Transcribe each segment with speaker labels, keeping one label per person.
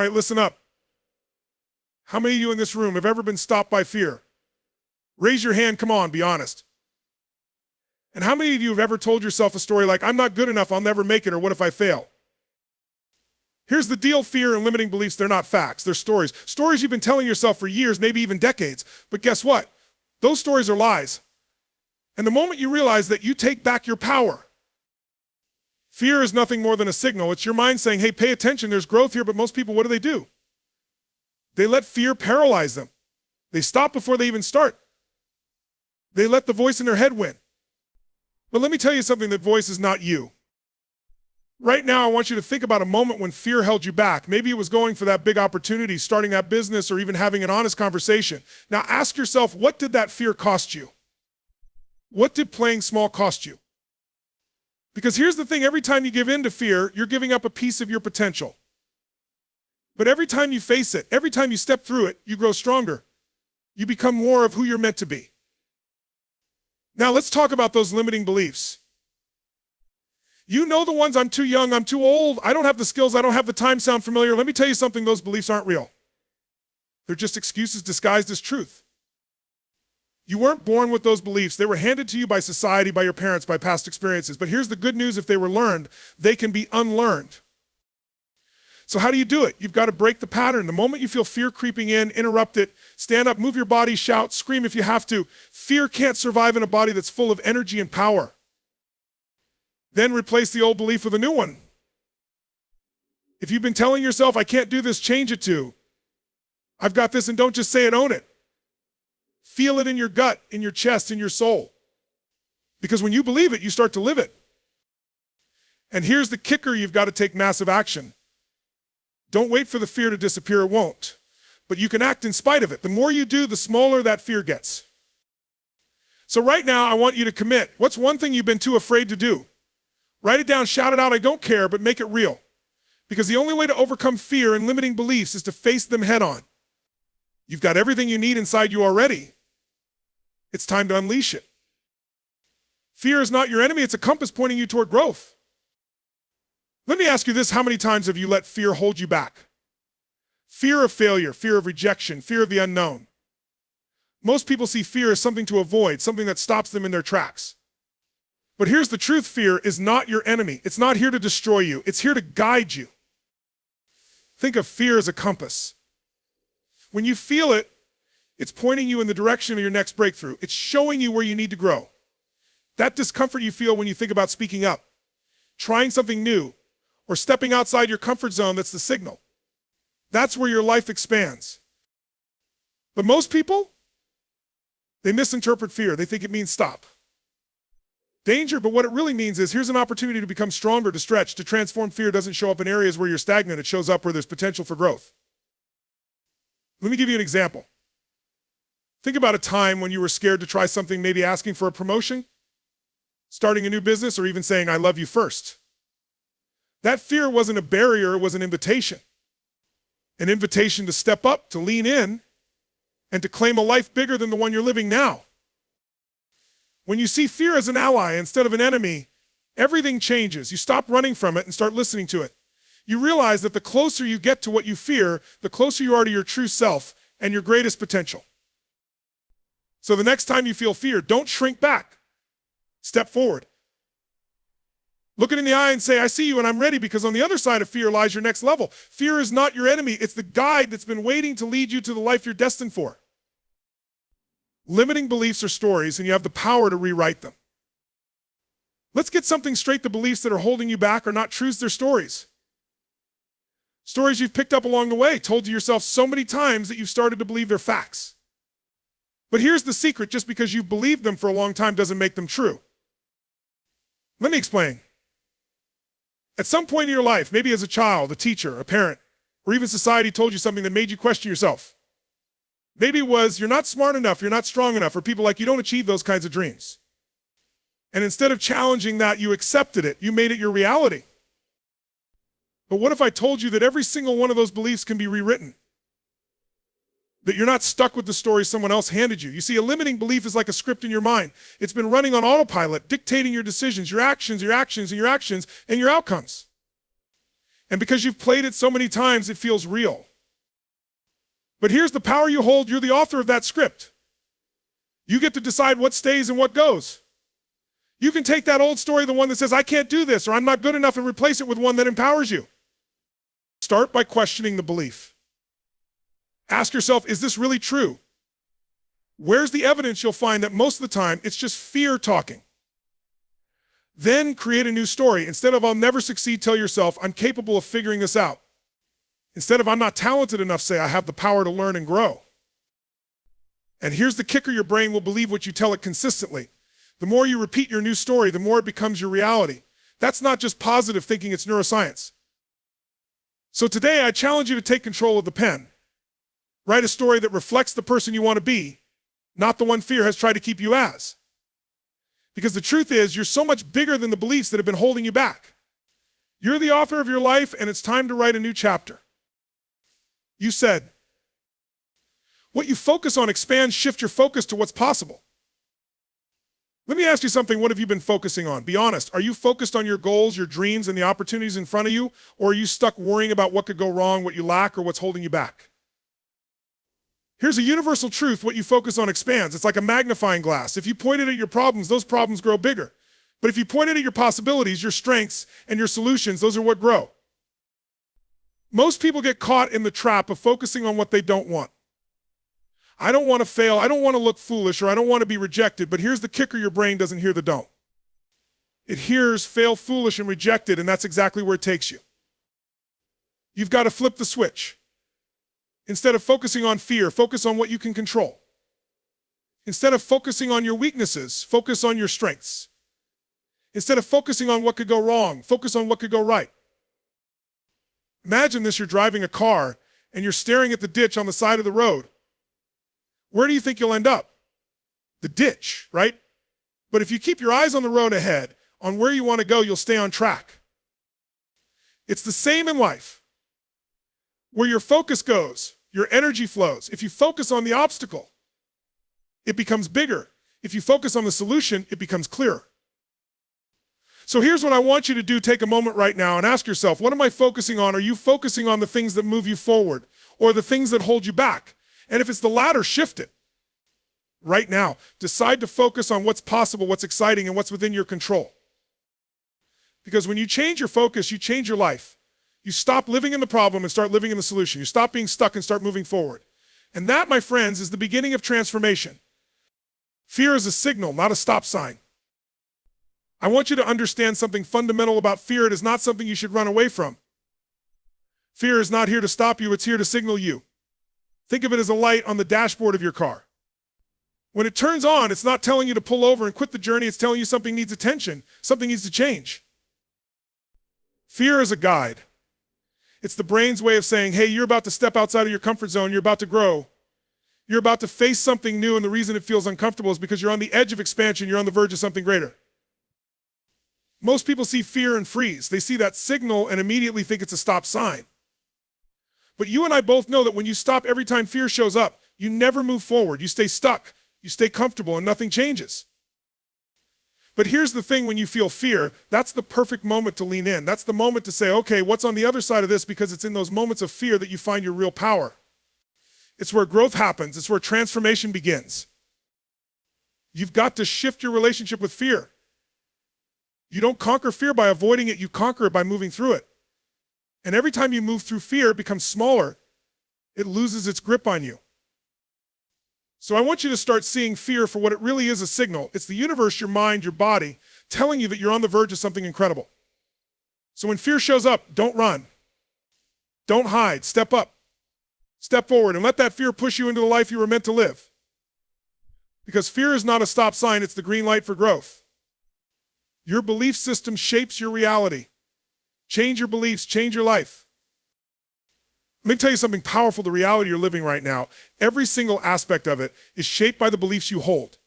Speaker 1: right, listen up. How many of you in this room have ever been stopped by fear? Raise your hand, come on, be honest. And how many of you have ever told yourself a story like, I'm not good enough, I'll never make it, or what if I fail? Here's the deal, fear and limiting beliefs, they're not facts, they're stories. Stories you've been telling yourself for years, maybe even decades. But guess what? Those stories are lies. And the moment you realize that you take back your power, fear is nothing more than a signal. It's your mind saying, hey, pay attention, there's growth here, but most people, what do? They let fear paralyze them. They stop before they even start. They let the voice in their head win. But let me tell you something, that voice is not you. Right now, I want you to think about a moment when fear held you back. Maybe it was going for that big opportunity, starting that business, or even having an honest conversation. Now ask yourself, what did that fear cost you? What did playing small cost you? Because here's the thing, every time you give in to fear, you're giving up a piece of your potential. But every time you face it, every time you step through it, you grow stronger. You become more of who you're meant to be. Now let's talk about those limiting beliefs. You know the ones, I'm too young, I'm too old, I don't have the skills, I don't have the time, sound familiar. Let me tell you something, those beliefs aren't real. They're just excuses disguised as truth. You weren't born with those beliefs. They were handed to you by society, by your parents, by past experiences. But here's the good news, if they were learned, they can be unlearned. So how do you do it? You've got to break the pattern. The moment you feel fear creeping in, interrupt it, stand up, move your body, shout, scream if you have to. Fear can't survive in a body that's full of energy and power. Then replace the old belief with a new one. If you've been telling yourself, I can't do this, change it to, I've got this, and don't just say it, own it. Feel it in your gut, in your chest, in your soul. Because when you believe it, you start to live it. And here's the kicker, you've got to take massive action. Don't wait for the fear to disappear, it won't. But you can act in spite of it. The more you do, the smaller that fear gets. So right now, I want you to commit. What's one thing you've been too afraid to do? Write it down, shout it out, I don't care, but make it real. Because the only way to overcome fear and limiting beliefs is to face them head on. You've got everything you need inside you already. It's time to unleash it. Fear is not your enemy, it's a compass pointing you toward growth. Let me ask you this, how many times have you let fear hold you back? Fear of failure, fear of rejection, fear of the unknown. Most people see fear as something to avoid, something that stops them in their tracks. But here's the truth, fear is not your enemy. It's not here to destroy you, it's here to guide you. Think of fear as a compass. When you feel it, it's pointing you in the direction of your next breakthrough. It's showing you where you need to grow. That discomfort you feel when you think about speaking up, trying something new, or stepping outside your comfort zone, that's the signal. That's where your life expands. But most people, they misinterpret fear. They think it means stop. Danger, but what it really means is here's an opportunity to become stronger, to stretch, to transform. Fear doesn't show up in areas where you're stagnant. It shows up where there's potential for growth. Let me give you an example. Think about a time when you were scared to try something, maybe asking for a promotion, starting a new business, or even saying, I love you first. That fear wasn't a barrier, it was an invitation. An invitation to step up, to lean in, and to claim a life bigger than the one you're living now. When you see fear as an ally instead of an enemy, everything changes. You stop running from it and start listening to it. You realize that the closer you get to what you fear, the closer you are to your true self and your greatest potential. So the next time you feel fear, don't shrink back. Step forward. Look it in the eye and say, I see you and I'm ready, because on the other side of fear lies your next level. Fear is not your enemy. It's the guide that's been waiting to lead you to the life you're destined for. Limiting beliefs are stories, and you have the power to rewrite them. Let's get something straight. The beliefs that are holding you back are not truths, they're stories. Stories you've picked up along the way, told to yourself so many times that you've started to believe they're facts. But here's the secret, just because you've believed them for a long time doesn't make them true. Let me explain. At some point in your life, maybe as a child, a teacher, a parent, or even society told you something that made you question yourself. Maybe it was, you're not smart enough, you're not strong enough, or people like you don't achieve those kinds of dreams. And instead of challenging that, you accepted it, you made it your reality. But what if I told you that every single one of those beliefs can be rewritten? That you're not stuck with the story someone else handed you. You see, a limiting belief is like a script in your mind. It's been running on autopilot, dictating your decisions, your actions, and your actions, and your outcomes. And because you've played it so many times, it feels real. But here's the power you hold. You're the author of that script. You get to decide what stays and what goes. You can take that old story, the one that says, I can't do this, or I'm not good enough, and replace it with one that empowers you. Start by questioning the belief. Ask yourself, is this really true? Where's the evidence? You'll find that most of the time, it's just fear talking. Then create a new story. Instead of, I'll never succeed, tell yourself, I'm capable of figuring this out. Instead of, I'm not talented enough, say, I have the power to learn and grow. And here's the kicker, your brain will believe what you tell it consistently. The more you repeat your new story, the more it becomes your reality. That's not just positive thinking, it's neuroscience. So today, I challenge you to take control of the pen. Write a story that reflects the person you want to be, not the one fear has tried to keep you as. Because the truth is, you're so much bigger than the beliefs that have been holding you back. You're the author of your life, and it's time to write a new chapter. You said, what you focus on expands. Shift your focus to what's possible. Let me ask you something. What have you been focusing on? Be honest. Are you focused on your goals, your dreams, and the opportunities in front of you? Or are you stuck worrying about what could go wrong, what you lack, or what's holding you back? Here's a universal truth. What you focus on expands. It's like a magnifying glass. If you point it at your problems, those problems grow bigger. But if you point it at your possibilities, your strengths, and your solutions, those are what grow. Most people get caught in the trap of focusing on what they don't want. I don't want to fail, I don't want to look foolish, or I don't want to be rejected, but here's the kicker, your brain doesn't hear the don't. It hears fail, foolish, and rejected, and that's exactly where it takes you. You've got to flip the switch. Instead of focusing on fear, focus on what you can control. Instead of focusing on your weaknesses, focus on your strengths. Instead of focusing on what could go wrong, focus on what could go right. Imagine this, you're driving a car, and you're staring at the ditch on the side of the road. Where do you think you'll end up? The ditch, right? But if you keep your eyes on the road ahead, on where you want to go, you'll stay on track. It's the same in life. Where your focus goes, your energy flows. If you focus on the obstacle, it becomes bigger. If you focus on the solution, it becomes clearer. So here's what I want you to do. Take a moment right now and ask yourself, what am I focusing on? Are you focusing on the things that move you forward or the things that hold you back? And if it's the latter, shift it. Right now, decide to focus on what's possible, what's exciting, and what's within your control. Because when you change your focus, you change your life. You stop living in the problem and start living in the solution. You stop being stuck and start moving forward. And that, my friends, is the beginning of transformation. Fear is a signal, not a stop sign. I want you to understand something fundamental about fear. It is not something you should run away from. Fear is not here to stop you, it's here to signal you. Think of it as a light on the dashboard of your car. When it turns on, it's not telling you to pull over and quit the journey, it's telling you something needs attention, something needs to change. Fear is a guide. It's the brain's way of saying, hey, you're about to step outside of your comfort zone, you're about to grow. You're about to face something new, and the reason it feels uncomfortable is because you're on the edge of expansion, you're on the verge of something greater. Most people see fear and freeze. They see that signal and immediately think it's a stop sign. But you and I both know that when you stop every time fear shows up, you never move forward. You stay stuck, you stay comfortable, and nothing changes. But here's the thing, when you feel fear, that's the perfect moment to lean in. That's the moment to say, okay, what's on the other side of this? Because it's in those moments of fear that you find your real power. It's where growth happens. It's where transformation begins. You've got to shift your relationship with fear. You don't conquer fear by avoiding it, you conquer it by moving through it. And every time you move through fear, it becomes smaller. It loses its grip on you. So I want you to start seeing fear for what it really is, a signal. It's the universe, your mind, your body, telling you that you're on the verge of something incredible. So when fear shows up, don't run. Don't hide. Step up. Step forward and let that fear push you into the life you were meant to live. Because fear is not a stop sign, it's the green light for growth. Your belief system shapes your reality. Change your beliefs, change your life. Let me tell you something powerful, the reality you're living right now. Every single aspect of it is shaped by the beliefs you hold.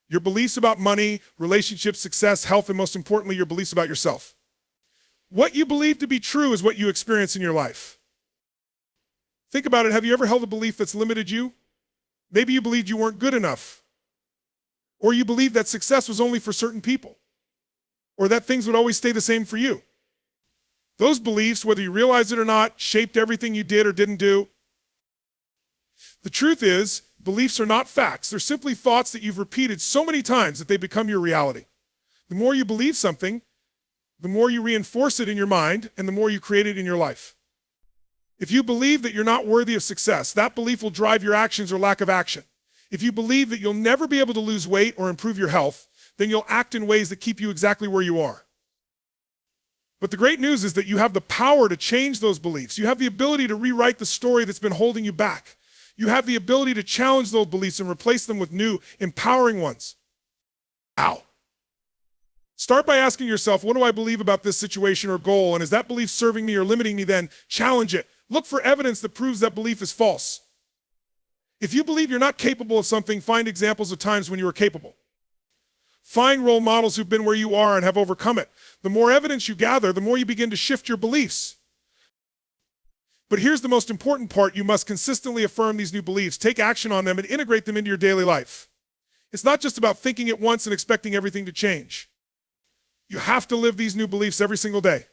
Speaker 1: Your beliefs about money, relationships, success, health, and most importantly, your beliefs about yourself. What you believe to be true is what you experience in your life. Think about it. Have you ever held a belief that's limited you? Maybe you believed you weren't good enough. Or you believed that success was only for certain people. Or that things would always stay the same for you. Those beliefs, whether you realize it or not, shaped everything you did or didn't do. The truth is, beliefs are not facts. They're simply thoughts that you've repeated so many times that they become your reality. The more you believe something, the more you reinforce it in your mind, and the more you create it in your life. If you believe that you're not worthy of success, that belief will drive your actions or lack of action. If you believe that you'll never be able to lose weight or improve your health, then you'll act in ways that keep you exactly where you are. But the great news is that you have the power to change those beliefs. You have the ability to rewrite the story that's been holding you back. You have the ability to challenge those beliefs and replace them with new, empowering ones. Ow. Start by asking yourself, what do I believe about this situation or goal? And is that belief serving me or limiting me? Then challenge it. Look for evidence that proves that belief is false. If you believe you're not capable of something, find examples of times when you were capable. Find role models who've been where you are and have overcome it. The more evidence you gather, the more you begin to shift your beliefs. But here's the most important part. You must consistently affirm these new beliefs, take action on them, and integrate them into your daily life. It's not just about thinking it once and expecting everything to change. You have to live these new beliefs every single day.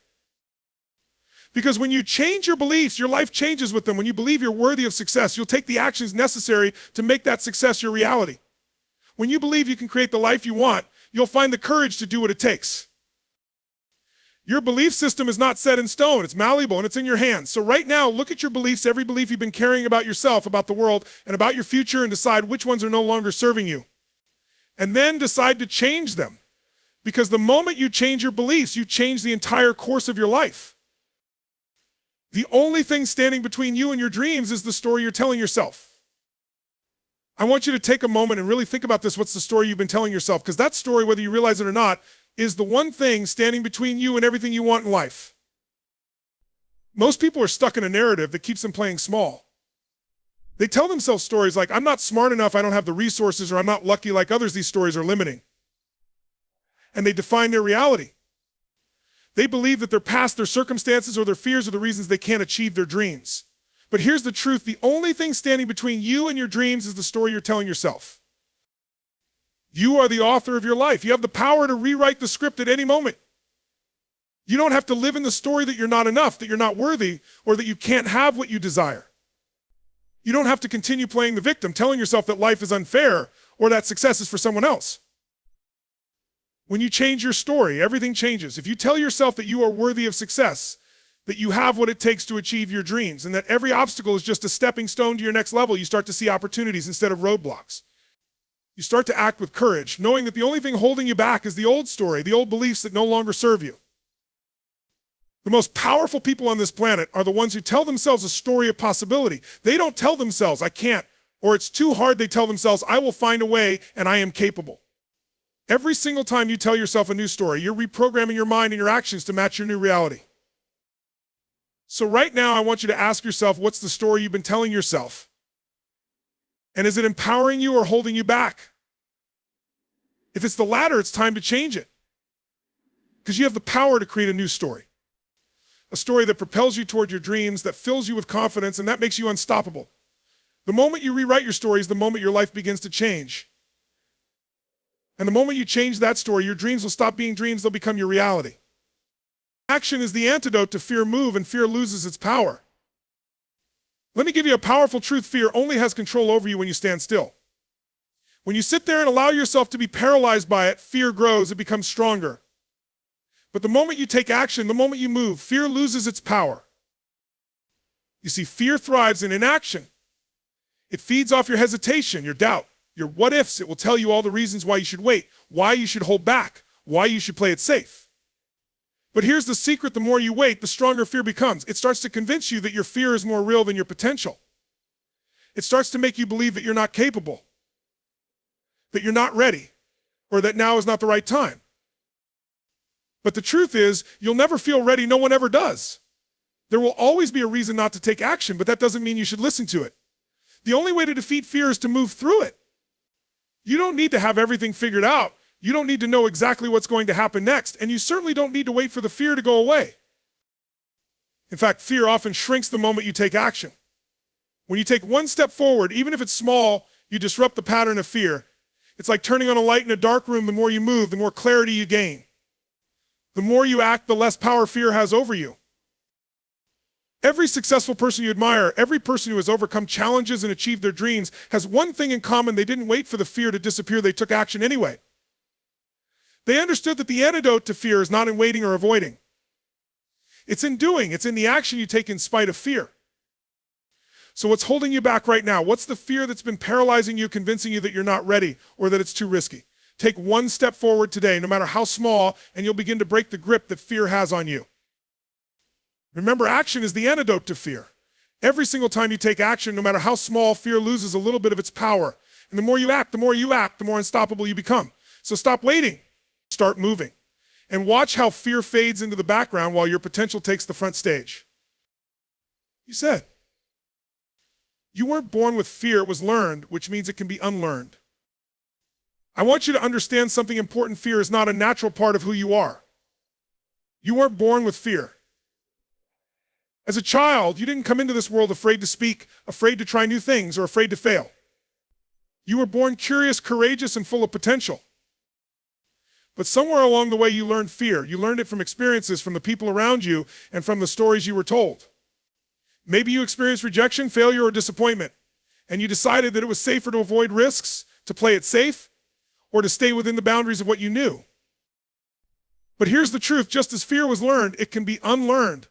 Speaker 1: Because when you change your beliefs, your life changes with them. When you believe you're worthy of success, you'll take the actions necessary to make that success your reality. When you believe you can create the life you want, you'll find the courage to do what it takes. Your belief system is not set in stone. It's malleable and it's in your hands. So right now, look at your beliefs, every belief you've been carrying about yourself, about the world, and about your future, and decide which ones are no longer serving you. And then decide to change them. Because the moment you change your beliefs, you change the entire course of your life. The only thing standing between you and your dreams is the story you're telling yourself. I want you to take a moment and really think about this. What's the story you've been telling yourself? Because that story, whether you realize it or not, is the one thing standing between you and everything you want in life. Most people are stuck in a narrative that keeps them playing small. They tell themselves stories like, I'm not smart enough, I don't have the resources, or I'm not lucky like others. These stories are limiting. And they define their reality. They believe that their past, their circumstances, or their fears are the reasons they can't achieve their dreams. But here's the truth. The only thing standing between you and your dreams is the story you're telling yourself. You are the author of your life. You have the power to rewrite the script at any moment. You don't have to live in the story that you're not enough, that you're not worthy, or that you can't have what you desire. You don't have to continue playing the victim, telling yourself that life is unfair or that success is for someone else. When you change your story, everything changes. If you tell yourself that you are worthy of success, that you have what it takes to achieve your dreams, and that every obstacle is just a stepping stone to your next level, you start to see opportunities instead of roadblocks. You start to act with courage, knowing that the only thing holding you back is the old story, the old beliefs that no longer serve you. The most powerful people on this planet are the ones who tell themselves a story of possibility. They don't tell themselves, I can't, or it's too hard. They tell themselves, I will find a way and I am capable. Every single time you tell yourself a new story, you're reprogramming your mind and your actions to match your new reality. So right now, I want you to ask yourself, what's the story you've been telling yourself? And is it empowering you or holding you back? If it's the latter, it's time to change it. Because you have the power to create a new story. A story that propels you toward your dreams, that fills you with confidence, and that makes you unstoppable. The moment you rewrite your story is the moment your life begins to change. And the moment you change that story, your dreams will stop being dreams, they'll become your reality. Action is the antidote to fear. Move and fear loses its power. Let me give you a powerful truth. Fear only has control over you when you stand still. When you sit there and allow yourself to be paralyzed by it, fear grows, it becomes stronger. But the moment you take action, the moment you move, fear loses its power. You see, fear thrives in inaction. It feeds off your hesitation, your doubt, your what ifs. It will tell you all the reasons why you should wait, why you should hold back, why you should play it safe. But here's the secret. The more you wait, the stronger fear becomes. It starts to convince you that your fear is more real than your potential. It starts to make you believe that you're not capable, that you're not ready, or that now is not the right time. But the truth is, you'll never feel ready. No one ever does. There will always be a reason not to take action, but that doesn't mean you should listen to it. The only way to defeat fear is to move through it. You don't need to have everything figured out. You don't need to know exactly what's going to happen next, and you certainly don't need to wait for the fear to go away. In fact, fear often shrinks the moment you take action. When you take one step forward, even if it's small, you disrupt the pattern of fear. It's like turning on a light in a dark room. The more you move, the more clarity you gain. The more you act, the less power fear has over you. Every successful person you admire, every person who has overcome challenges and achieved their dreams has one thing in common: they didn't wait for the fear to disappear, they took action anyway. They understood that the antidote to fear is not in waiting or avoiding. It's in doing, it's in the action you take in spite of fear. So what's holding you back right now? What's the fear that's been paralyzing you, convincing you that you're not ready or that it's too risky? Take one step forward today, no matter how small, and you'll begin to break the grip that fear has on you. Remember, action is the antidote to fear. Every single time you take action, no matter how small, fear loses a little bit of its power. And the more you act, the more unstoppable you become. So stop waiting. Start moving. And watch how fear fades into the background while your potential takes the front stage. You said, you weren't born with fear, it was learned, which means it can be unlearned. I want you to understand something important. Fear is not a natural part of who you are. You weren't born with fear. As a child, you didn't come into this world afraid to speak, afraid to try new things, or afraid to fail. You were born curious, courageous, and full of potential. But somewhere along the way, you learned fear. You learned it from experiences, from the people around you, and from the stories you were told. Maybe you experienced rejection, failure, or disappointment, and you decided that it was safer to avoid risks, to play it safe, or to stay within the boundaries of what you knew. But here's the truth: just as fear was learned, it can be unlearned.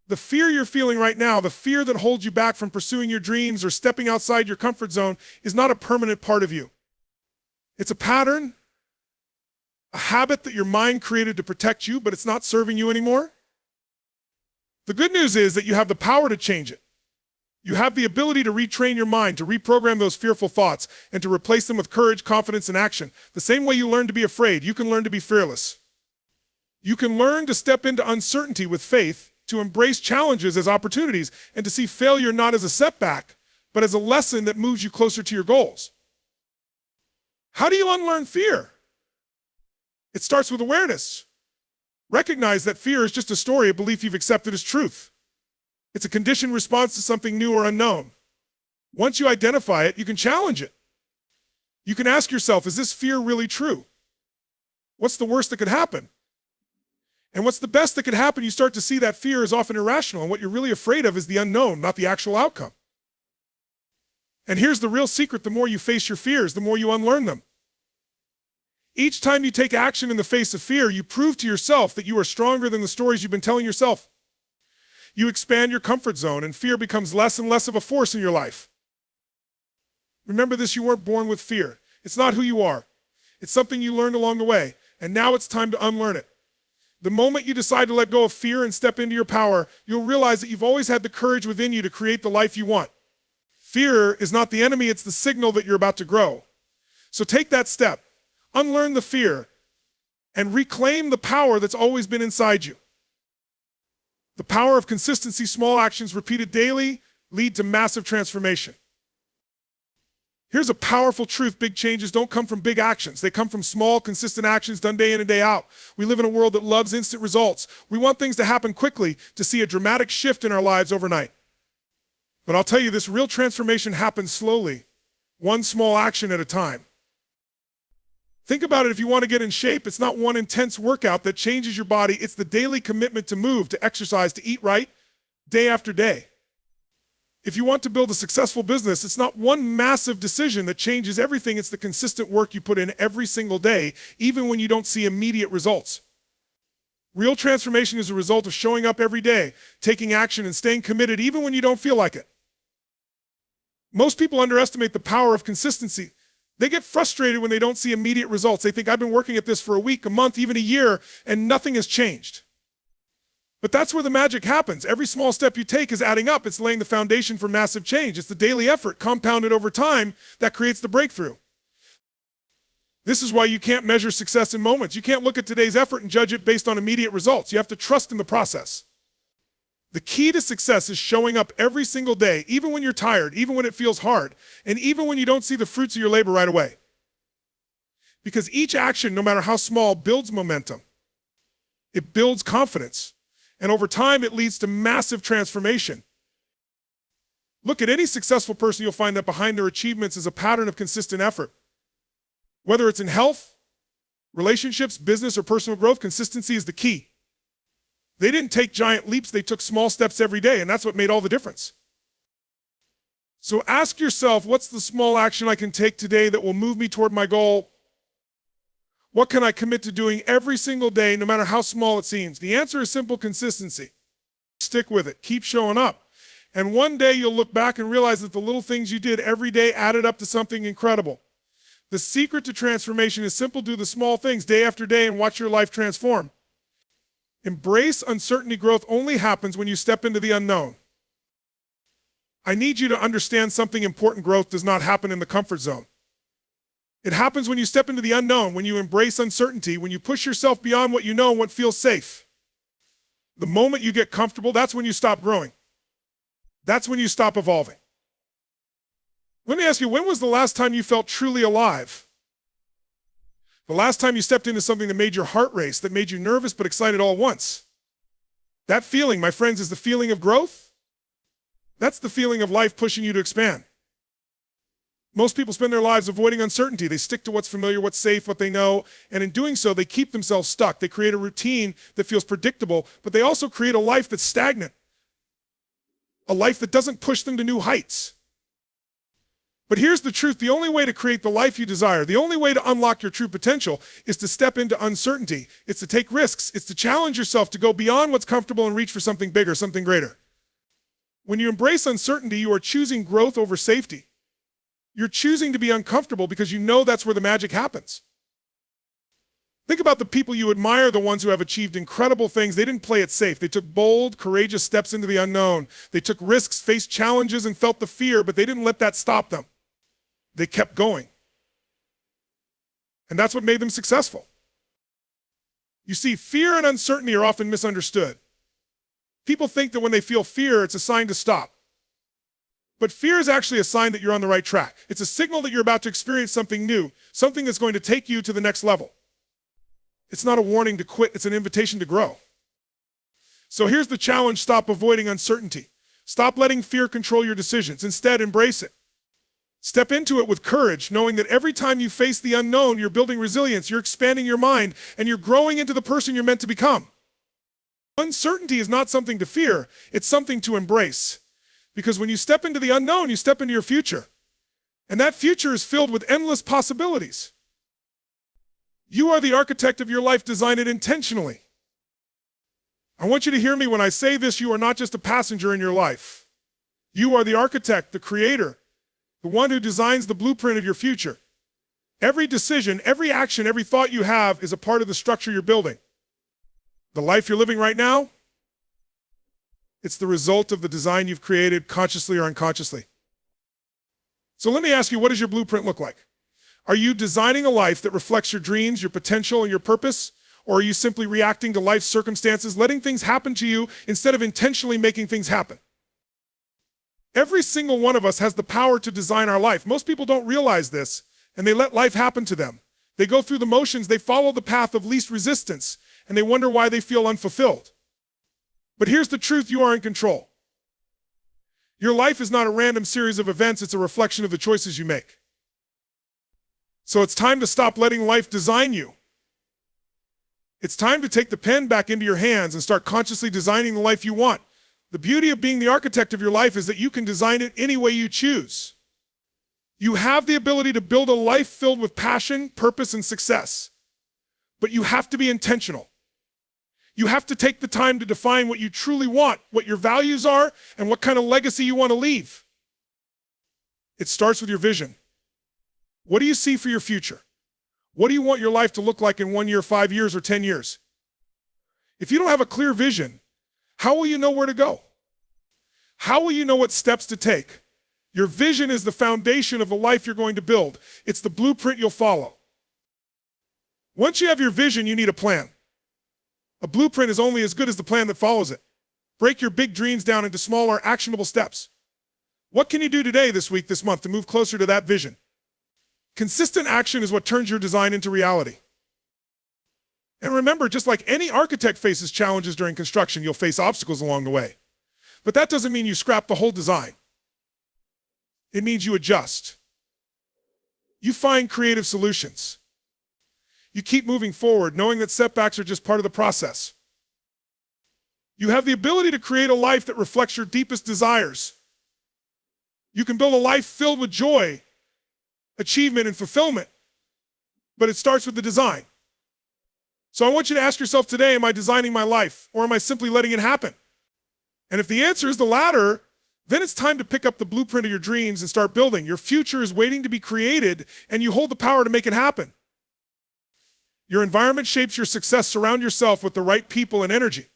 Speaker 1: The fear you're feeling right now, the fear that holds you back from pursuing your dreams or stepping outside your comfort zone, is not a permanent part of you. It's a pattern, a habit that your mind created to protect you, but it's not serving you anymore. The good news is that you have the power to change it. You have the ability to retrain your mind, to reprogram those fearful thoughts, and to replace them with courage, confidence, and action. The same way you learn to be afraid, you can learn to be fearless. You can learn to step into uncertainty with faith, to embrace challenges as opportunities, and to see failure not as a setback, but as a lesson that moves you closer to your goals. How do you unlearn fear? It starts with awareness. Recognize that fear is just a story, a belief you've accepted as truth. It's a conditioned response to something new or unknown. Once you identify it, you can challenge it. You can ask yourself, is this fear really true? What's the worst that could happen? And what's the best that could happen? You start to see that fear is often irrational, and what you're really afraid of is the unknown, not the actual outcome. And here's the real secret: the more you face your fears, the more you unlearn them. Each time you take action in the face of fear, you prove to yourself that you are stronger than the stories you've been telling yourself. You expand your comfort zone, and fear becomes less and less of a force in your life. Remember this: you weren't born with fear. It's not who you are. It's something you learned along the way, and now it's time to unlearn it. The moment you decide to let go of fear and step into your power, you'll realize that you've always had the courage within you to create the life you want. Fear is not the enemy, it's the signal that you're about to grow. So take that step, unlearn the fear, and reclaim the power that's always been inside you. The power of consistency. Small actions repeated daily lead to massive transformation. Here's a powerful truth: big changes don't come from big actions. They come from small, consistent actions done day in and day out. We live in a world that loves instant results. We want things to happen quickly, to see a dramatic shift in our lives overnight. But I'll tell you, this real transformation happens slowly, one small action at a time. Think about it: if you want to get in shape, it's not one intense workout that changes your body. It's the daily commitment to move, to exercise, to eat right, day after day. If you want to build a successful business, it's not one massive decision that changes everything. It's the consistent work you put in every single day, even when you don't see immediate results. Real transformation is a result of showing up every day, taking action, and staying committed even when you don't feel like it. Most people underestimate the power of consistency. They get frustrated when they don't see immediate results. They think, I've been working at this for a week, a month, even a year, and nothing has changed. But that's where the magic happens. Every small step you take is adding up. It's laying the foundation for massive change. It's the daily effort, compounded over time, that creates the breakthrough. This is why you can't measure success in moments. You can't look at today's effort and judge it based on immediate results. You have to trust in the process. The key to success is showing up every single day, even when you're tired, even when it feels hard, and even when you don't see the fruits of your labor right away. Because each action, no matter how small, builds momentum. It builds confidence. And over time, it leads to massive transformation. Look at any successful person, you'll find that behind their achievements is a pattern of consistent effort. Whether it's in health, relationships, business, or personal growth, consistency is the key. They didn't take giant leaps, they took small steps every day, and that's what made all the difference. So ask yourself, what's the small action I can take today that will move me toward my goal? What can I commit to doing every single day, no matter how small it seems? The answer is simple: consistency. Stick with it. Keep showing up. And one day you'll look back and realize that the little things you did every day added up to something incredible. The secret to transformation is simple: do the small things day after day and watch your life transform. Embrace uncertainty. Growth only happens when you step into the unknown. I need you to understand something important. Growth does not happen in the comfort zone. It happens when you step into the unknown, when you embrace uncertainty, when you push yourself beyond what you know and what feels safe. The moment you get comfortable, that's when you stop growing. That's when you stop evolving. Let me ask you, when was the last time you felt truly alive? The last time you stepped into something that made your heart race, that made you nervous but excited all at once? That feeling, my friends, is the feeling of growth. That's the feeling of life pushing you to expand. Most people spend their lives avoiding uncertainty. They stick to what's familiar, what's safe, what they know, and in doing so, they keep themselves stuck. They create a routine that feels predictable, but they also create a life that's stagnant, a life that doesn't push them to new heights. But here's the truth: the only way to create the life you desire, the only way to unlock your true potential, is to step into uncertainty. It's to take risks. It's to challenge yourself to go beyond what's comfortable and reach for something bigger, something greater. When you embrace uncertainty, you are choosing growth over safety. You're choosing to be uncomfortable because you know that's where the magic happens. Think about the people you admire, the ones who have achieved incredible things. They didn't play it safe. They took bold, courageous steps into the unknown. They took risks, faced challenges, and felt the fear, but they didn't let that stop them. They kept going. And that's what made them successful. You see, fear and uncertainty are often misunderstood. People think that when they feel fear, it's a sign to stop. But fear is actually a sign that you're on the right track. It's a signal that you're about to experience something new, something that's going to take you to the next level. It's not a warning to quit, it's an invitation to grow. So here's the challenge: stop avoiding uncertainty. Stop letting fear control your decisions. Instead, embrace it. Step into it with courage, knowing that every time you face the unknown, you're building resilience, you're expanding your mind, and you're growing into the person you're meant to become. Uncertainty is not something to fear, it's something to embrace. Because when you step into the unknown, you step into your future. And that future is filled with endless possibilities. You are the architect of your life. Design it intentionally. I want you to hear me when I say this: you are not just a passenger in your life. You are the architect, the creator, the one who designs the blueprint of your future. Every decision, every action, every thought you have is a part of the structure you're building. The life you're living right now, it's the result of the design you've created, consciously or unconsciously. So let me ask you, what does your blueprint look like? Are you designing a life that reflects your dreams, your potential, and your purpose? Or are you simply reacting to life's circumstances, letting things happen to you instead of intentionally making things happen? Every single one of us has the power to design our life. Most people don't realize this, and they let life happen to them. They go through the motions, they follow the path of least resistance, and they wonder why they feel unfulfilled. But here's the truth: you are in control. Your life is not a random series of events, it's a reflection of the choices you make. So it's time to stop letting life design you. It's time to take the pen back into your hands and start consciously designing the life you want. The beauty of being the architect of your life is that you can design it any way you choose. You have the ability to build a life filled with passion, purpose, and success. But you have to be intentional. You have to take the time to define what you truly want, what your values are, and what kind of legacy you want to leave. It starts with your vision. What do you see for your future? What do you want your life to look like in 1 year, 5 years, or 10 years? If you don't have a clear vision, how will you know where to go? How will you know what steps to take? Your vision is the foundation of the life you're going to build. It's the blueprint you'll follow. Once you have your vision, you need a plan. A blueprint is only as good as the plan that follows it. Break your big dreams down into smaller, actionable steps. What can you do today, this week, this month to move closer to that vision? Consistent action is what turns your design into reality. And remember, just like any architect faces challenges during construction, you'll face obstacles along the way. But that doesn't mean you scrap the whole design. It means you adjust. You find creative solutions. You keep moving forward, knowing that setbacks are just part of the process. You have the ability to create a life that reflects your deepest desires. You can build a life filled with joy, achievement, and fulfillment, but it starts with the design. So I want you to ask yourself today, am I designing my life, or am I simply letting it happen? And if the answer is the latter, then it's time to pick up the blueprint of your dreams and start building. Your future is waiting to be created, and you hold the power to make it happen. Your environment shapes your success. Surround yourself with the right people and energy.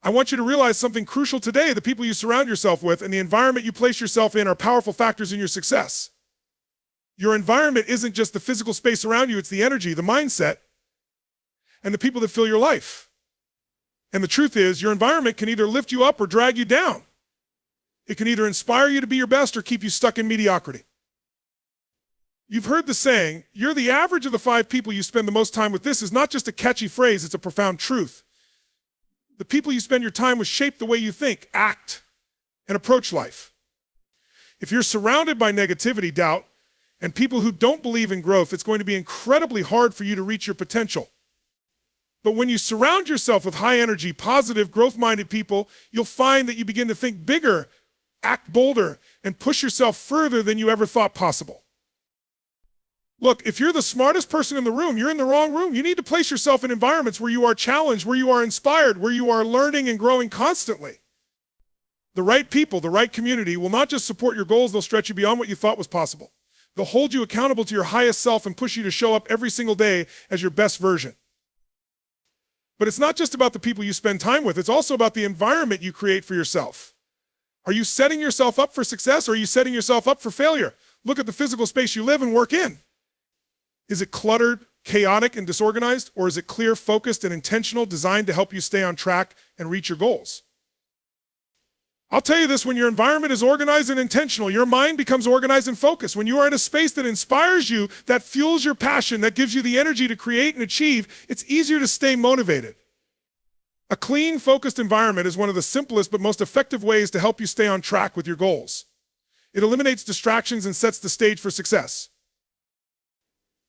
Speaker 1: I want you to realize something crucial today. The people you surround yourself with and the environment you place yourself in are powerful factors in your success. Your environment isn't just the physical space around you, it's the energy, the mindset, and the people that fill your life. And the truth is, your environment can either lift you up or drag you down. It can either inspire you to be your best or keep you stuck in mediocrity. You've heard the saying, you're the average of the 5 people you spend the most time with. This is not just a catchy phrase, it's a profound truth. The people you spend your time with shape the way you think, act, and approach life. If you're surrounded by negativity, doubt, and people who don't believe in growth, it's going to be incredibly hard for you to reach your potential. But when you surround yourself with high energy, positive, growth-minded people, you'll find that you begin to think bigger, act bolder, and push yourself further than you ever thought possible. Look, if you're the smartest person in the room, you're in the wrong room. You need to place yourself in environments where you are challenged, where you are inspired, where you are learning and growing constantly. The right people, the right community will not just support your goals, they'll stretch you beyond what you thought was possible. They'll hold you accountable to your highest self and push you to show up every single day as your best version. But it's not just about the people you spend time with, it's also about the environment you create for yourself. Are you setting yourself up for success, or are you setting yourself up for failure? Look at the physical space you live and work in. Is it cluttered, chaotic, and disorganized, or is it clear, focused, and intentional, designed to help you stay on track and reach your goals? I'll tell you this, when your environment is organized and intentional, your mind becomes organized and focused. When you are in a space that inspires you, that fuels your passion, that gives you the energy to create and achieve, it's easier to stay motivated. A clean, focused environment is one of the simplest but most effective ways to help you stay on track with your goals. It eliminates distractions and sets the stage for success.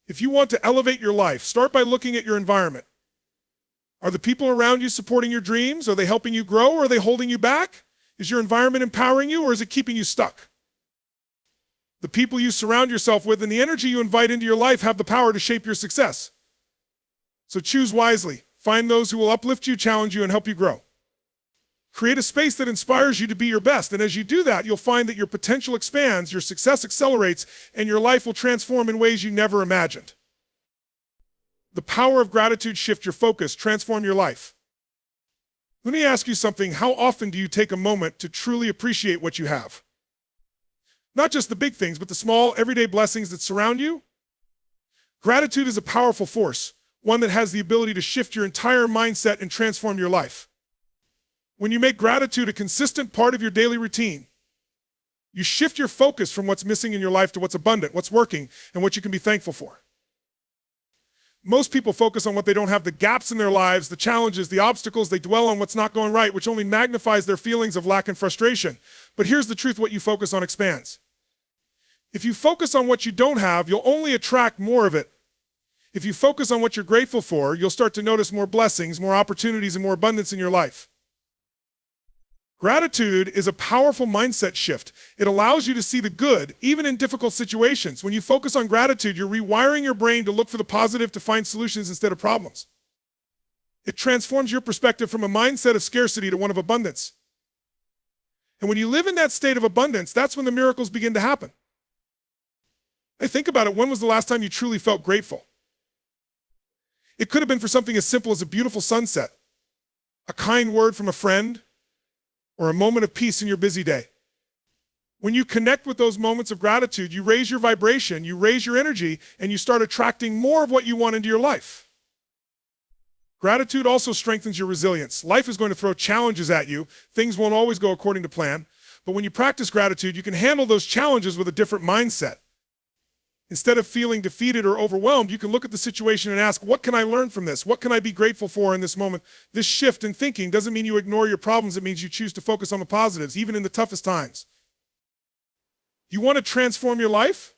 Speaker 1: If you want to elevate your life, start by looking at your environment. Are the people around you supporting your dreams? Are they helping you grow, or are they holding you back? Is your environment empowering you, or is it keeping you stuck? The people you surround yourself with and the energy you invite into your life have the power to shape your success. So choose wisely. Find those who will uplift you, challenge you, and help you grow. Create a space that inspires you to be your best, and as you do that, you'll find that your potential expands, your success accelerates, and your life will transform in ways you never imagined. The power of gratitude shifts your focus, transform your life. Let me ask you something. How often do you take a moment to truly appreciate what you have? Not just the big things, but the small, everyday blessings that surround you? Gratitude is a powerful force, one that has the ability to shift your entire mindset and transform your life. When you make gratitude a consistent part of your daily routine, you shift your focus from what's missing in your life to what's abundant, what's working, and what you can be thankful for. Most people focus on what they don't have, the gaps in their lives, the challenges, the obstacles. They dwell on what's not going right, which only magnifies their feelings of lack and frustration. But here's the truth: what you focus on expands. If you focus on what you don't have, you'll only attract more of it. If you focus on what you're grateful for, you'll start to notice more blessings, more opportunities, and more abundance in your life. Gratitude is a powerful mindset shift. It allows you to see the good, even in difficult situations. When you focus on gratitude, you're rewiring your brain to look for the positive, to find solutions instead of problems. It transforms your perspective from a mindset of scarcity to one of abundance. And when you live in that state of abundance, that's when the miracles begin to happen. Hey, think about it. When was the last time you truly felt grateful? It could have been for something as simple as a beautiful sunset, a kind word from a friend, or a moment of peace in your busy day. When you connect with those moments of gratitude, you raise your vibration, you raise your energy, and you start attracting more of what you want into your life. Gratitude also strengthens your resilience. Life is going to throw challenges at you. Things won't always go according to plan. But when you practice gratitude, you can handle those challenges with a different mindset. Instead of feeling defeated or overwhelmed, you can look at the situation and ask, what can I learn from this? What can I be grateful for in this moment? This shift in thinking doesn't mean you ignore your problems. It means you choose to focus on the positives, even in the toughest times. You want to transform your life?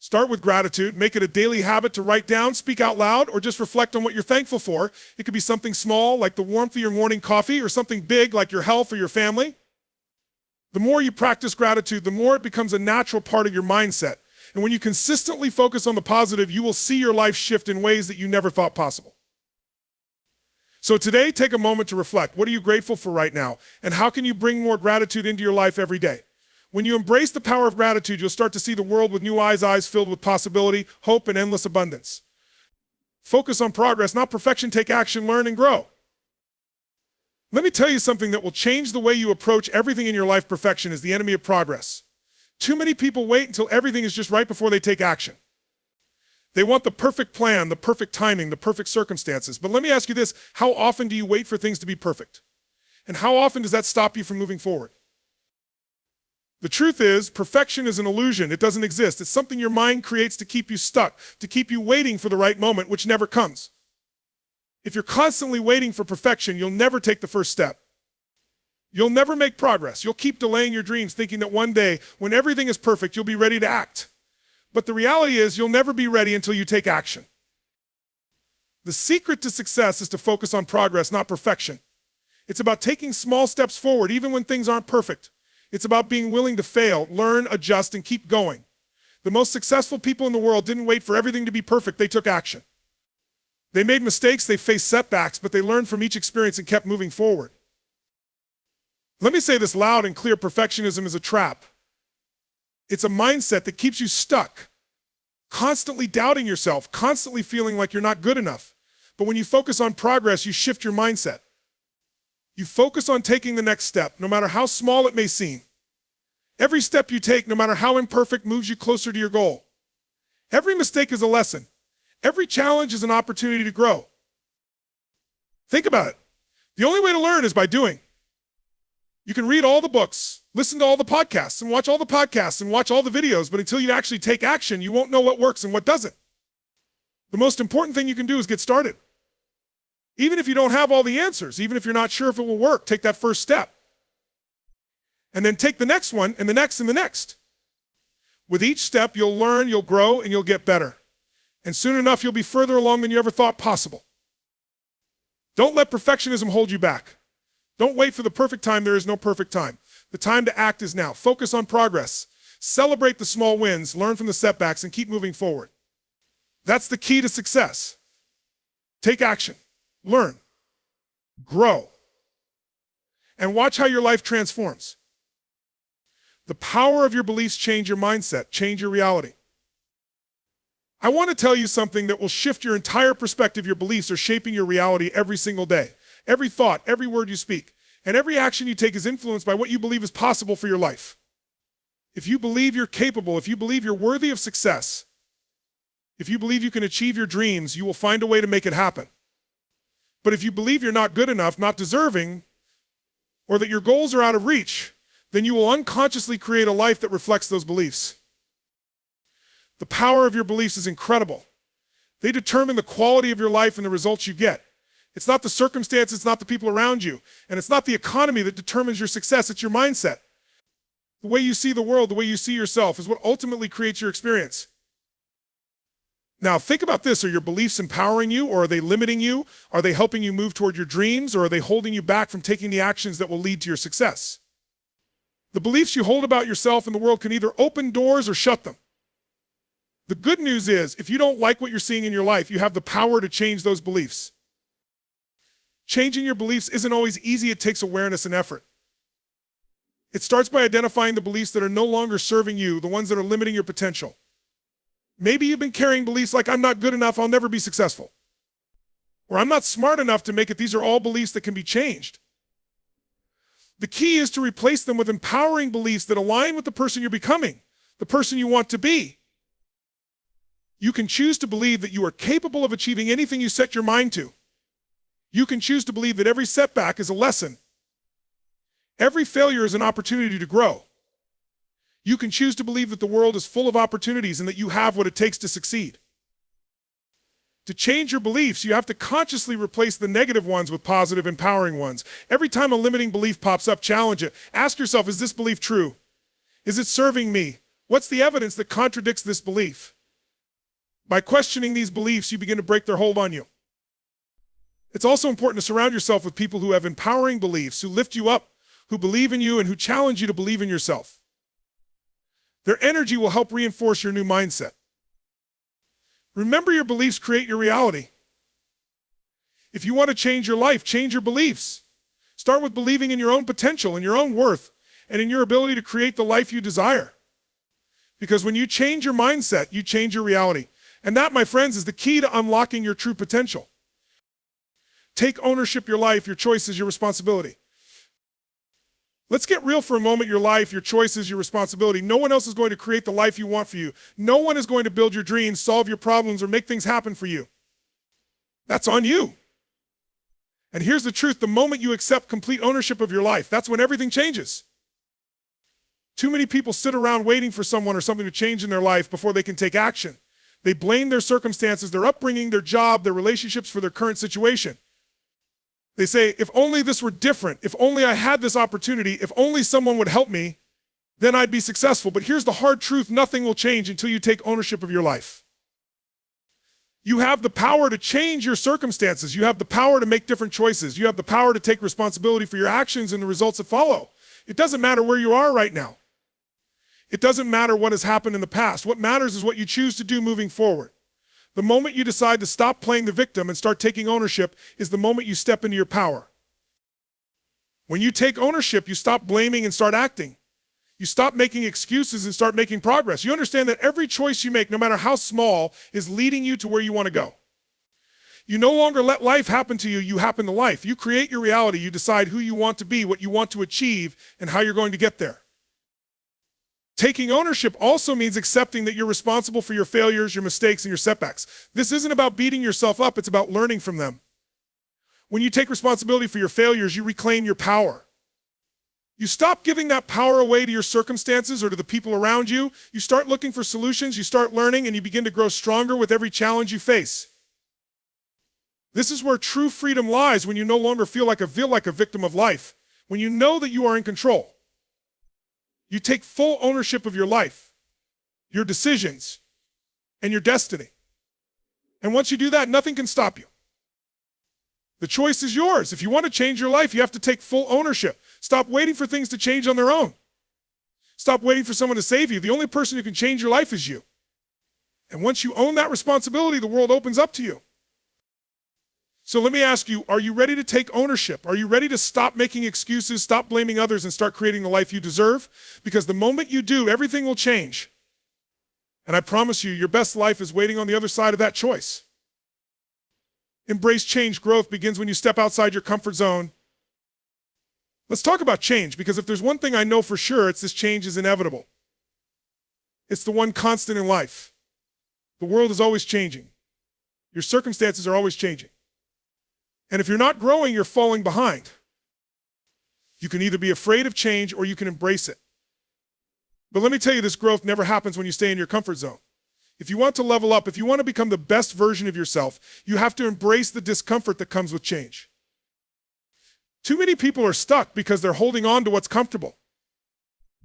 Speaker 1: Start with gratitude. Make it a daily habit to write down, speak out loud, or just reflect on what you're thankful for. It could be something small, like the warmth of your morning coffee, or something big, like your health or your family. The more you practice gratitude, the more it becomes a natural part of your mindset. And when you consistently focus on the positive, you will see your life shift in ways that you never thought possible. So today, take a moment to reflect. What are you grateful for right now? And how can you bring more gratitude into your life every day? When you embrace the power of gratitude, you'll start to see the world with new eyes filled with possibility, hope, and endless abundance. Focus on progress, not perfection. Take action, learn, and grow. Let me tell you something that will change the way you approach everything in your life. Perfection is the enemy of progress. Too many people wait until everything is just right before they take action. They want the perfect plan, the perfect timing, the perfect circumstances. But let me ask you this, how often do you wait for things to be perfect? And how often does that stop you from moving forward? The truth is, perfection is an illusion. It doesn't exist. It's something your mind creates to keep you stuck, to keep you waiting for the right moment, which never comes. If you're constantly waiting for perfection, you'll never take the first step. You'll never make progress. You'll keep delaying your dreams, thinking that one day, when everything is perfect, you'll be ready to act. But the reality is, you'll never be ready until you take action. The secret to success is to focus on progress, not perfection. It's about taking small steps forward, even when things aren't perfect. It's about being willing to fail, learn, adjust, and keep going. The most successful people in the world didn't wait for everything to be perfect. They took action. They made mistakes, they faced setbacks, but they learned from each experience and kept moving forward. Let me say this loud and clear: perfectionism is a trap. It's a mindset that keeps you stuck, constantly doubting yourself, constantly feeling like you're not good enough. But when you focus on progress, you shift your mindset. You focus on taking the next step, no matter how small it may seem. Every step you take, no matter how imperfect, moves you closer to your goal. Every mistake is a lesson. Every challenge is an opportunity to grow. Think about it. The only way to learn is by doing. You can read all the books, listen to all the podcasts, and watch all the podcasts, and watch all the videos, but until you actually take action, you won't know what works and what doesn't. The most important thing you can do is get started. Even if you don't have all the answers, even if you're not sure if it will work, take that first step. And then take the next one, and the next, and the next. With each step, you'll learn, you'll grow, and you'll get better. And soon enough, you'll be further along than you ever thought possible. Don't let perfectionism hold you back. Don't wait for the perfect time. There is no perfect time. The time to act is now. Focus on progress. Celebrate the small wins, learn from the setbacks, and keep moving forward. That's the key to success. Take action. Learn, grow, and watch how your life transforms. The power of your beliefs change your mindset, change your reality. I want to tell you something that will shift your entire perspective. Your beliefs are shaping your reality every single day. Every thought, every word you speak, and every action you take is influenced by what you believe is possible for your life. If you believe you're capable, if you believe you're worthy of success, if you believe you can achieve your dreams, you will find a way to make it happen. But if you believe you're not good enough, not deserving, or that your goals are out of reach, then you will unconsciously create a life that reflects those beliefs. The power of your beliefs is incredible. They determine the quality of your life and the results you get. It's not the circumstances, it's not the people around you, and it's not the economy that determines your success, it's your mindset. The way you see the world, the way you see yourself is what ultimately creates your experience. Now, think about this. Are your beliefs empowering you, or are they limiting you? Are they helping you move toward your dreams, or are they holding you back from taking the actions that will lead to your success? The beliefs you hold about yourself and the world can either open doors or shut them. The good news is, if you don't like what you're seeing in your life, you have the power to change those beliefs. Changing your beliefs isn't always easy. It takes awareness and effort. It starts by identifying the beliefs that are no longer serving you, the ones that are limiting your potential. Maybe you've been carrying beliefs like, I'm not good enough, I'll never be successful. Or I'm not smart enough to make it. These are all beliefs that can be changed. The key is to replace them with empowering beliefs that align with the person you're becoming, the person you want to be. You can choose to believe that you are capable of achieving anything you set your mind to. You can choose to believe that every setback is a lesson. Every failure is an opportunity to grow. You can choose to believe that the world is full of opportunities and that you have what it takes to succeed. To change your beliefs, you have to consciously replace the negative ones with positive, empowering ones. Every time a limiting belief pops up, challenge it. Ask yourself, is this belief true? Is it serving me? What's the evidence that contradicts this belief? By questioning these beliefs, you begin to break their hold on you. It's also important to surround yourself with people who have empowering beliefs, who lift you up, who believe in you, and who challenge you to believe in yourself. Their energy will help reinforce your new mindset. Remember, your beliefs create your reality. If you want to change your life, change your beliefs. Start with believing in your own potential, in your own worth, and in your ability to create the life you desire. Because when you change your mindset, you change your reality. And that, my friends, is the key to unlocking your true potential. Take ownership of your life. Your choices, your responsibility. Let's get real for a moment. Your life, your choices, your responsibility. No one else is going to create the life you want for you. No one is going to build your dreams, solve your problems, or make things happen for you. That's on you. And here's the truth. The moment you accept complete ownership of your life, that's when everything changes. Too many people sit around waiting for someone or something to change in their life before they can take action. They blame their circumstances, their upbringing, their job, their relationships for their current situation. They say, if only this were different, if only I had this opportunity, if only someone would help me, then I'd be successful. But here's the hard truth. Nothing will change until you take ownership of your life. You have the power to change your circumstances. You have the power to make different choices. You have the power to take responsibility for your actions and the results that follow. It doesn't matter where you are right now. It doesn't matter what has happened in the past. What matters is what you choose to do moving forward. The moment you decide to stop playing the victim and start taking ownership is the moment you step into your power. When you take ownership, you stop blaming and start acting. You stop making excuses and start making progress. You understand that every choice you make, no matter how small, is leading you to where you want to go. You no longer let life happen to you, you happen to life. You create your reality. You decide who you want to be, what you want to achieve, and how you're going to get there. Taking ownership also means accepting that you're responsible for your failures, your mistakes, and your setbacks. This isn't about beating yourself up, it's about learning from them. When you take responsibility for your failures, you reclaim your power. You stop giving that power away to your circumstances or to the people around you. You start looking for solutions, you start learning, and you begin to grow stronger with every challenge you face. This is where true freedom lies, when you no longer feel like a victim of life, when you know that you are in control. You take full ownership of your life, your decisions, and your destiny. And once you do that, nothing can stop you. The choice is yours. If you want to change your life, you have to take full ownership. Stop waiting for things to change on their own. Stop waiting for someone to save you. The only person who can change your life is you. And once you own that responsibility, the world opens up to you. So let me ask you, are you ready to take ownership? Are you ready to stop making excuses, stop blaming others, and start creating the life you deserve? Because the moment you do, everything will change. And I promise you, your best life is waiting on the other side of that choice. Embrace change. Growth begins when you step outside your comfort zone. Let's talk about change, because if there's one thing I know for sure, it's this: change is inevitable. It's the one constant in life. The world is always changing. Your circumstances are always changing. And if you're not growing, you're falling behind. You can either be afraid of change or you can embrace it. But let me tell you, this growth never happens when you stay in your comfort zone. If you want to level up, if you want to become the best version of yourself, you have to embrace the discomfort that comes with change. Too many people are stuck because they're holding on to what's comfortable.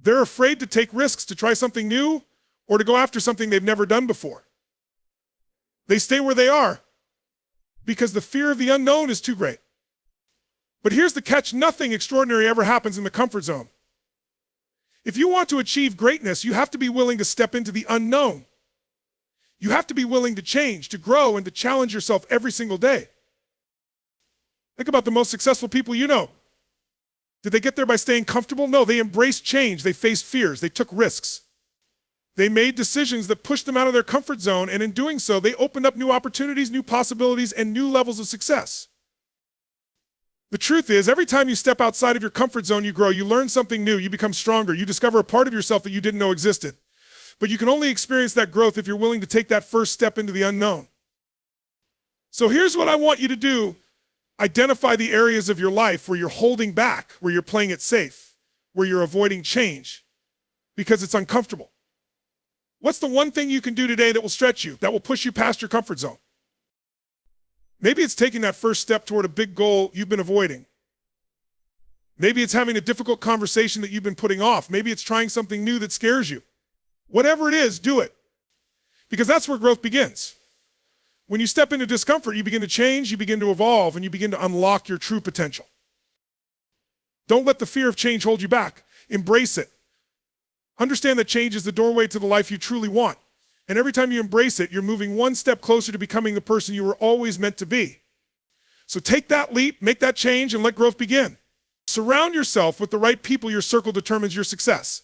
Speaker 1: They're afraid to take risks, to try something new, or to go after something they've never done before. They stay where they are because the fear of the unknown is too great. But here's the catch: nothing extraordinary ever happens in the comfort zone. If you want to achieve greatness, you have to be willing to step into the unknown. You have to be willing to change, to grow, and to challenge yourself every single day. Think about the most successful people you know. Did they get there by staying comfortable? No, they embraced change. They faced fears. They took risks. They made decisions that pushed them out of their comfort zone, and in doing so, they opened up new opportunities, new possibilities, and new levels of success. The truth is, every time you step outside of your comfort zone, you grow, you learn something new, you become stronger, you discover a part of yourself that you didn't know existed. But you can only experience that growth if you're willing to take that first step into the unknown. So here's what I want you to do. Identify the areas of your life where you're holding back, where you're playing it safe, where you're avoiding change because it's uncomfortable. What's the one thing you can do today that will stretch you, that will push you past your comfort zone? Maybe it's taking that first step toward a big goal you've been avoiding. Maybe it's having a difficult conversation that you've been putting off. Maybe it's trying something new that scares you. Whatever it is, do it. Because that's where growth begins. When you step into discomfort, you begin to change, you begin to evolve, and you begin to unlock your true potential. Don't let the fear of change hold you back. Embrace it. Understand that change is the doorway to the life you truly want. And every time you embrace it, you're moving one step closer to becoming the person you were always meant to be. So take that leap, make that change, and let growth begin. Surround yourself with the right people. Your circle determines your success.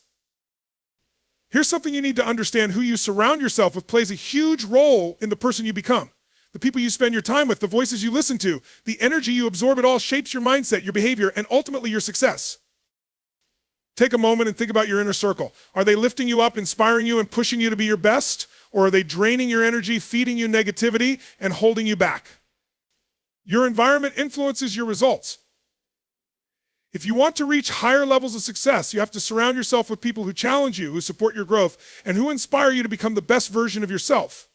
Speaker 1: Here's something you need to understand. Who you surround yourself with plays a huge role in the person you become. The people you spend your time with, the voices you listen to, the energy you absorb, it all shapes your mindset, your behavior, and ultimately your success. Take a moment and think about your inner circle. Are they lifting you up, inspiring you, and pushing you to be your best? Or are they draining your energy, feeding you negativity, and holding you back? Your environment influences your results. If you want to reach higher levels of success, you have to surround yourself with people who challenge you, who support your growth, and who inspire you to become the best version of yourself.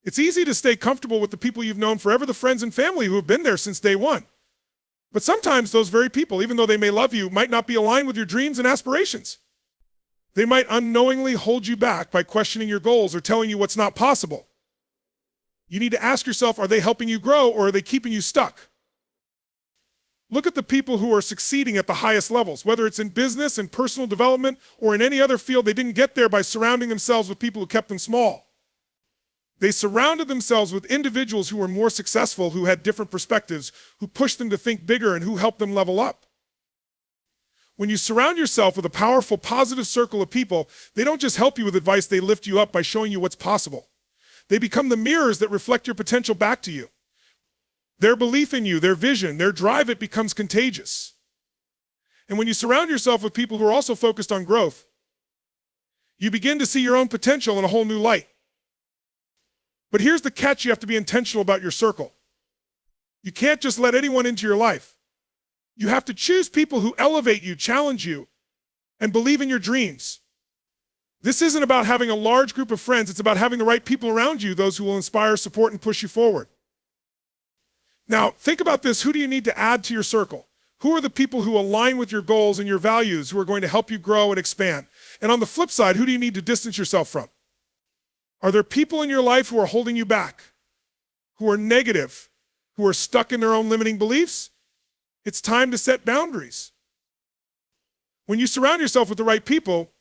Speaker 1: It's easy to stay comfortable with the people you've known forever, the friends and family who have been there since day one. But sometimes those very people, even though they may love you, might not be aligned with your dreams and aspirations. They might unknowingly hold you back by questioning your goals or telling you what's not possible. You need to ask yourself, are they helping you grow or are they keeping you stuck? Look at the people who are succeeding at the highest levels, whether it's in business and personal development or in any other field. They didn't get there by surrounding themselves with people who kept them small. They surrounded themselves with individuals who were more successful, who had different perspectives, who pushed them to think bigger, and who helped them level up. When you surround yourself with a powerful, positive circle of people, they don't just help you with advice, they lift you up by showing you what's possible. They become the mirrors that reflect your potential back to you. Their belief in you, their vision, their drive, it becomes contagious. And when you surround yourself with people who are also focused on growth, you begin to see your own potential in a whole new light. But here's the catch: you have to be intentional about your circle. You can't just let anyone into your life. You have to choose people who elevate you, challenge you, and believe in your dreams. This isn't about having a large group of friends. It's about having the right people around you, those who will inspire, support, and push you forward. Now, think about this. Who do you need to add to your circle? Who are the people who align with your goals and your values, who are going to help you grow and expand? And on the flip side, who do you need to distance yourself from? Are there people in your life who are holding you back, who are negative, who are stuck in their own limiting beliefs? It's time to set boundaries. When you surround yourself with the right people,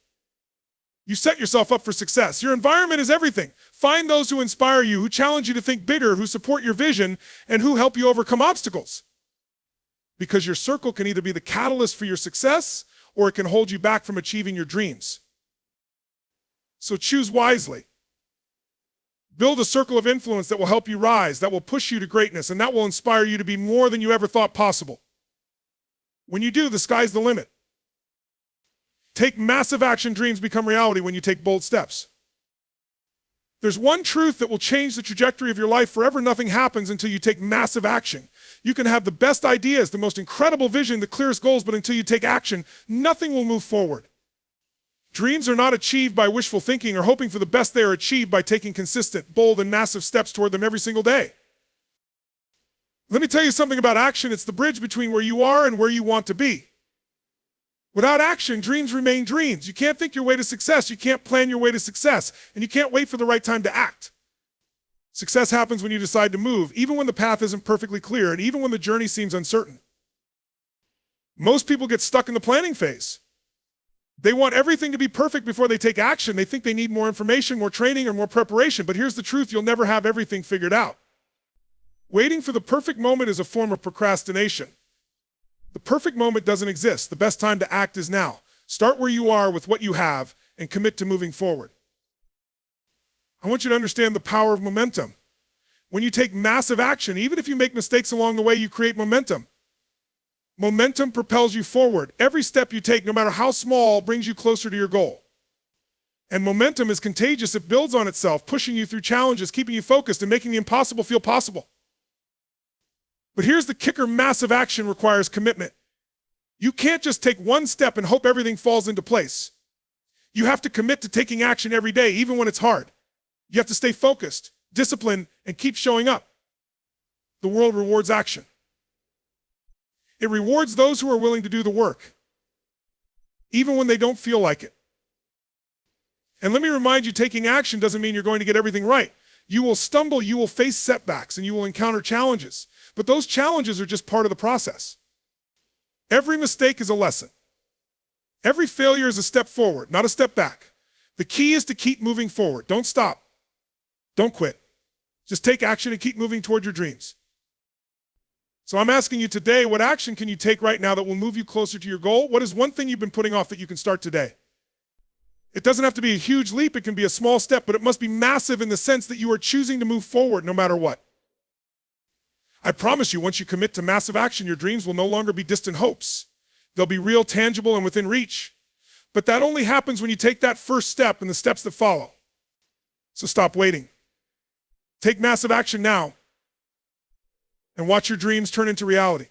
Speaker 1: you set yourself up for success. Your environment is everything. Find those who inspire you, who challenge you to think bigger, who support your vision, and who help you overcome obstacles. Because your circle can either be the catalyst for your success, or it can hold you back from achieving your dreams. So choose wisely. Build a circle of influence that will help you rise, that will push you to greatness, and that will inspire you to be more than you ever thought possible. When you do, the sky's the limit. Take massive action. Dreams become reality when you take bold steps. There's one truth that will change the trajectory of your life forever. Nothing happens until you take massive action. You can have the best ideas, the most incredible vision, the clearest goals, but until you take action, nothing will move forward. Dreams are not achieved by wishful thinking or hoping for the best. They are achieved by taking consistent, bold, and massive steps toward them every single day. Let me tell you something about action. It's the bridge between where you are and where you want to be. Without action, dreams remain dreams. You can't think your way to success. You can't plan your way to success. And you can't wait for the right time to act. Success happens when you decide to move, even when the path isn't perfectly clear and even when the journey seems uncertain. Most people get stuck in the planning phase. They want everything to be perfect before they take action. They think they need more information, more training, or more preparation. But here's the truth: you'll never have everything figured out. Waiting for the perfect moment is a form of procrastination. The perfect moment doesn't exist. The best time to act is now. Start where you are with what you have and commit to moving forward. I want you to understand the power of momentum. When you take massive action, even if you make mistakes along the way, you create momentum. Momentum propels you forward. Every step you take, no matter how small, brings you closer to your goal. And momentum is contagious. It builds on itself, pushing you through challenges, keeping you focused, and making the impossible feel possible. But here's the kicker: massive action requires commitment. You can't just take one step and hope everything falls into place. You have to commit to taking action every day, even when it's hard. You have to stay focused, disciplined, and keep showing up. The world rewards action. It rewards those who are willing to do the work, even when they don't feel like it. And let me remind you, taking action doesn't mean you're going to get everything right. You will stumble, you will face setbacks, and you will encounter challenges. But those challenges are just part of the process. Every mistake is a lesson. Every failure is a step forward, not a step back. The key is to keep moving forward. Don't stop. Don't quit. Just take action and keep moving toward your dreams. So I'm asking you today, what action can you take right now that will move you closer to your goal? What is one thing you've been putting off that you can start today? It doesn't have to be a huge leap. It can be a small step, but it must be massive in the sense that you are choosing to move forward no matter what. I promise you, once you commit to massive action, your dreams will no longer be distant hopes. They'll be real, tangible, and within reach. But that only happens when you take that first step and the steps that follow. So stop waiting. Take massive action now and watch your dreams turn into reality.